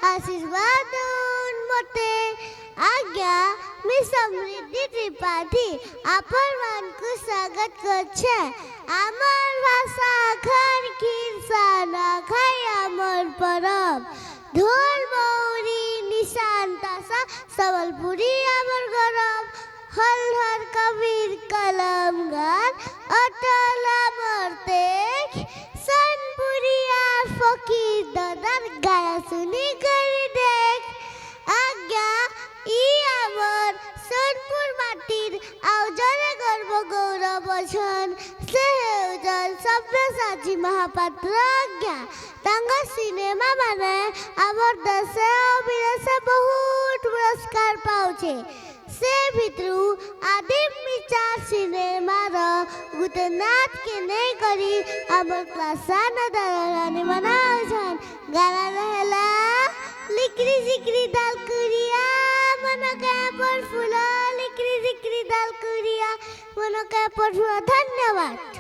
आशीर्वाद मते आज्ञा मी समृद्धि त्रिपाठी आपन को स्वागत करछे आमार भाषा खान कीर्साना खाई आमर परब ढोल मौरी निशान तासा सबलपुरी आमर गरब हलहर कबीर कलम गान अटल आमर तेख सनपुरी आर फकीर दादार गाया सुनी करी देख आज्ञा ই আমার সোনপুর মাটির আউজনে গর্ব গৌরব বচন সেউজন সব্যসাচী মহাপাত্র আজ্ঞা তাঙ্গ সিনেমা মানে আমার দেশে ও বিদেশে বহুত পুরস্কার পাউছে से भितरू आदिम विचार सिनेमार गुटे नाच के नहीं करी आमर क्लासा न दारानी मनाउछन गाना रहेला लिकरी जिकरी दाल कुरिया मनका पर फूल लिकरी जिकरी दाल कुरिया मनका पर फूल धन्यवाद।